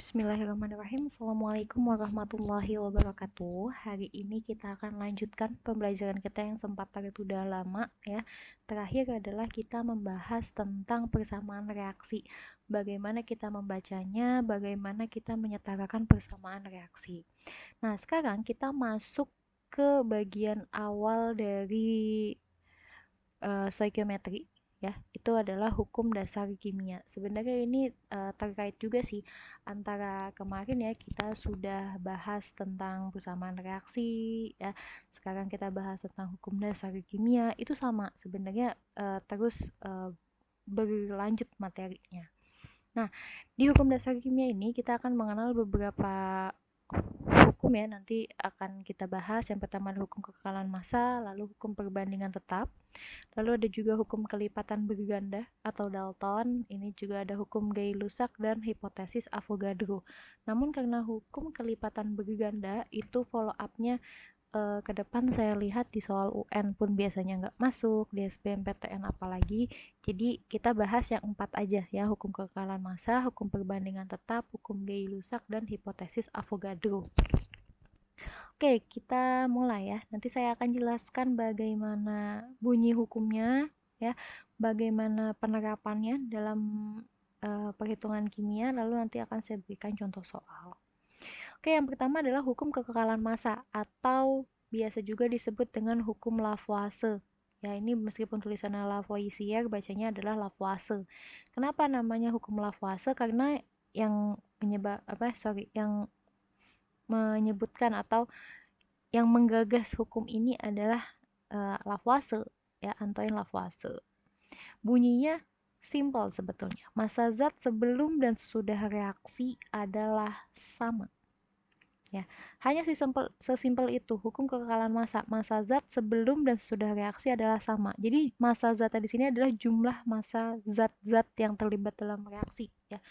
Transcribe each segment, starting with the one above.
Bismillahirrahmanirrahim. Assalamualaikum warahmatullahi wabarakatuh. Hari ini kita akan lanjutkan pembelajaran kita yang sempat tertunda lama ya. Terakhir adalah kita membahas tentang persamaan reaksi. Bagaimana kita membacanya, bagaimana kita menyetarakan persamaan reaksi. Nah, sekarang kita masuk ke bagian awal dari stoikiometri ya, itu adalah hukum dasar kimia. Sebenarnya ini terkait juga sih antara kemarin ya kita sudah bahas tentang persamaan reaksi ya. Sekarang kita bahas tentang hukum dasar kimia, itu sama sebenarnya, terus berlanjut materinya. Nah, di hukum dasar kimia ini kita akan mengenal beberapa hukum ya, nanti akan kita bahas. Yang pertama adalah hukum kekekalan massa, lalu hukum perbandingan tetap, lalu ada juga hukum kelipatan berganda atau Dalton. Ini juga ada hukum Gay-Lussac dan hipotesis Avogadro. Namun karena hukum kelipatan berganda itu follow up-nya ke depan saya lihat di soal UN pun biasanya nggak masuk, di SBMPTN apalagi. Jadi kita bahas yang 4 aja ya, hukum kekekalan massa, hukum perbandingan tetap, hukum Gay-Lussac, dan hipotesis Avogadro. Oke, kita mulai ya. Nanti saya akan jelaskan bagaimana bunyi hukumnya ya, bagaimana penerapannya dalam perhitungan kimia, lalu nanti akan saya berikan contoh soal. Oke, yang pertama adalah hukum kekekalan massa atau biasa juga disebut dengan hukum Lavoisier. Ya, ini meskipun tulisannya Lavoisier, bacanya adalah Lavoisier. Kenapa namanya hukum Lavoisier? Karena yang menyebutkan atau yang menggagas hukum ini adalah Lavoisier ya, Antoine Lavoisier. Bunyinya simpel sebetulnya. Massa zat sebelum dan sesudah reaksi adalah sama. Ya, hanya sesimpel itu hukum kekekalan massa. Massa zat sebelum dan sesudah reaksi adalah sama. Jadi massa zat di sini adalah jumlah massa zat-zat yang terlibat dalam reaksi ya.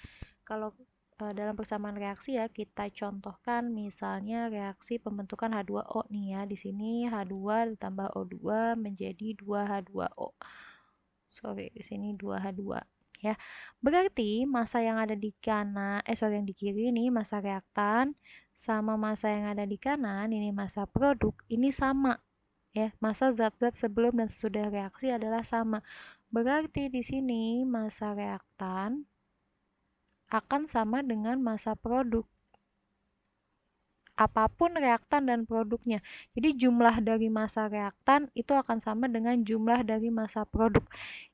Kalau dalam persamaan reaksi ya, kita contohkan misalnya reaksi pembentukan H2O nih ya. Di sini H2 ditambah O2 menjadi 2H2O. Di sini 2H2 ya. Berarti massa yang ada di yang di kiri ini massa reaktan sama massa yang ada di kanan ini massa produk, ini sama ya. Massa zat-zat sebelum dan sesudah reaksi adalah sama. Berarti di sini massa reaktan akan sama dengan massa produk. Apapun reaktan dan produknya. Jadi jumlah dari massa reaktan itu akan sama dengan jumlah dari massa produk.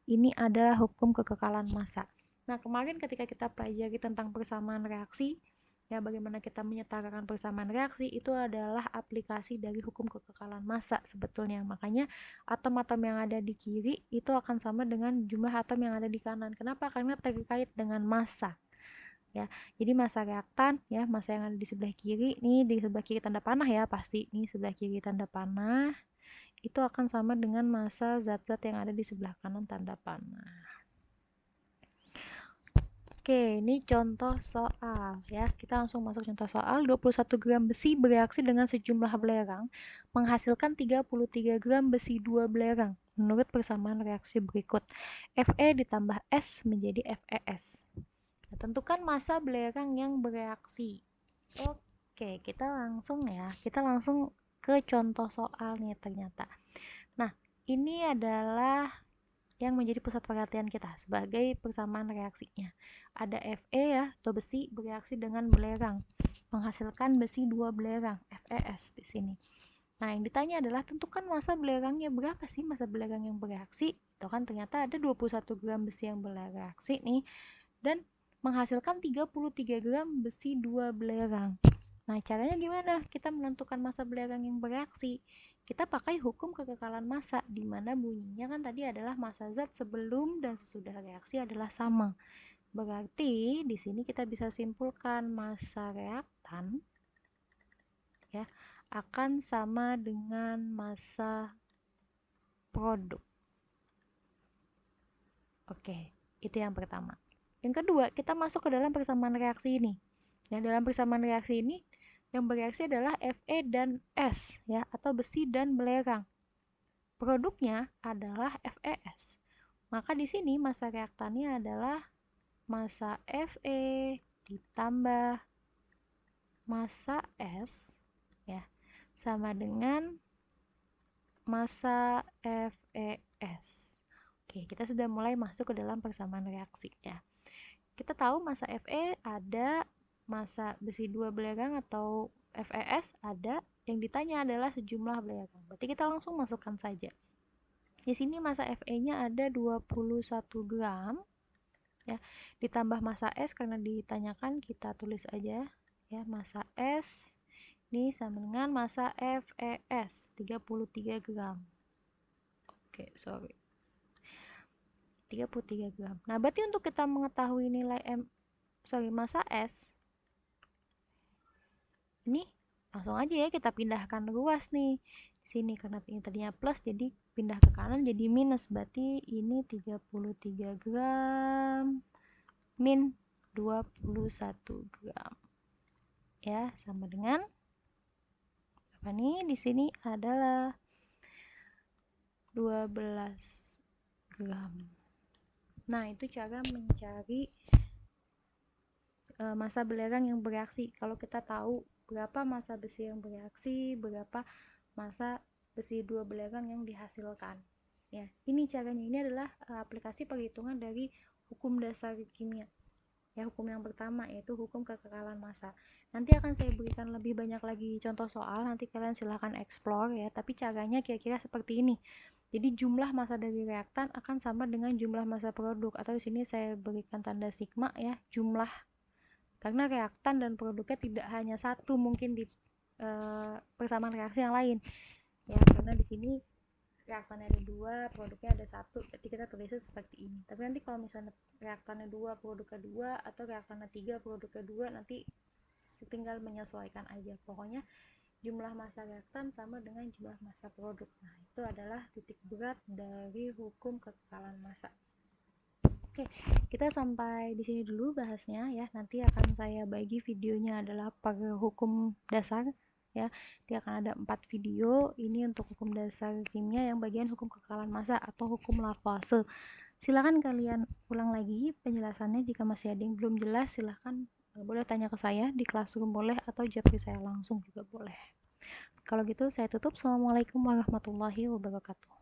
Ini adalah hukum kekekalan massa. Nah, kemarin ketika kita pelajari tentang persamaan reaksi, ya bagaimana kita menyetarakan persamaan reaksi, itu adalah aplikasi dari hukum kekekalan massa sebetulnya. Makanya atom-atom yang ada di kiri itu akan sama dengan jumlah atom yang ada di kanan. Kenapa? Karena terkait dengan massa. Ya, jadi massa reaktan ya, massa yang ada di sebelah kiri nih, di sebelah kiri tanda panah ya, pasti nih sebelah kiri tanda panah itu akan sama dengan massa zat-zat yang ada di sebelah kanan tanda panah. Oke, ini contoh soal ya. Kita langsung masuk contoh soal. 21 gram besi bereaksi dengan sejumlah belerang menghasilkan 33 gram besi 2 belerang menurut persamaan reaksi berikut. Fe ditambah S menjadi FeS. Nah, tentukan massa belerang yang bereaksi. Oke, kita langsung ke contoh soal nih ternyata. Nah, ini adalah yang menjadi pusat perhatian kita sebagai persamaan reaksinya. Ada Fe ya, atau besi bereaksi dengan belerang, menghasilkan besi 2 belerang, FeS di sini. Nah, yang ditanya adalah tentukan massa belerangnya berapa sih massa belerang yang bereaksi. Itu kan ternyata ada 21 gram besi yang bereaksi nih, dan menghasilkan 33 gram besi 2 belerang. Nah, caranya gimana? Kita menentukan massa belerang yang bereaksi. Kita pakai hukum kekekalan massa, di mana bunyinya kan tadi adalah massa zat sebelum dan sesudah reaksi adalah sama. Berarti di sini kita bisa simpulkan massa reaktan ya akan sama dengan massa produk. Oke, itu yang pertama. Yang kedua, kita masuk ke dalam persamaan reaksi ini. Yang dalam persamaan reaksi ini, yang bereaksi adalah Fe dan S, ya, atau besi dan belerang. Produknya adalah FeS. Maka di sini massa reaktannya adalah massa Fe ditambah massa S ya sama dengan massa FeS. Oke, kita sudah mulai masuk ke dalam persamaan reaksi ya. Kita tahu massa Fe ada, massa besi 2 belerang atau FeS ada, yang ditanya adalah sejumlah belerang. Berarti kita langsung masukkan saja. Di sini massa Fe-nya ada 21 gram ya. Ditambah massa S karena ditanyakan kita tulis aja ya, massa S ini sama dengan massa FeS 33 gram. Oke, sorry. 33 gram. Nah, berarti untuk kita mengetahui nilai massa S ini langsung aja ya kita pindahkan ruas nih. Di sini karena ini tadinya plus jadi pindah ke kanan jadi minus. Berarti ini 33 gram min 21 gram. Ya, sama dengan apa nih? Di sini adalah 12 gram. Nah, itu cara mencari massa belerang yang bereaksi. Kalau kita tahu berapa massa besi yang bereaksi, berapa massa besi 2 belerang yang dihasilkan. Ya, ini caranya. Ini adalah aplikasi perhitungan dari hukum dasar kimia. Ya, hukum yang pertama yaitu hukum kekekalan massa. Nanti akan saya berikan lebih banyak lagi contoh soal, nanti kalian silahkan explore ya, tapi caranya kira-kira seperti ini. Jadi jumlah massa dari reaktan akan sama dengan jumlah massa produk, atau di sini saya berikan tanda sigma ya, jumlah, karena reaktan dan produknya tidak hanya satu mungkin di persamaan reaksi yang lain ya, karena di sini reaktannya ada 2, produknya ada 1, berarti kita tulisnya seperti ini. Tapi nanti kalau misalnya reaktannya 2, produknya 2, atau reaktannya 3, produknya 2, nanti tinggal menyesuaikan aja. Pokoknya jumlah massa reaktan sama dengan jumlah massa produk. Nah, itu adalah titik berat dari hukum kekekalan massa. Oke, kita sampai di sini dulu bahasnya ya. Nanti akan saya bagi videonya adalah pada hukum dasar ya. Dia akan ada 4 video. Ini untuk hukum dasar kimia yang bagian hukum kekekalan massa atau hukum Laplace. Silakan kalian ulang lagi penjelasannya, jika masih ada yang belum jelas silakan boleh tanya ke saya di Classroom boleh, atau japri saya langsung juga boleh. Kalau gitu saya tutup. Assalamualaikum warahmatullahi wabarakatuh.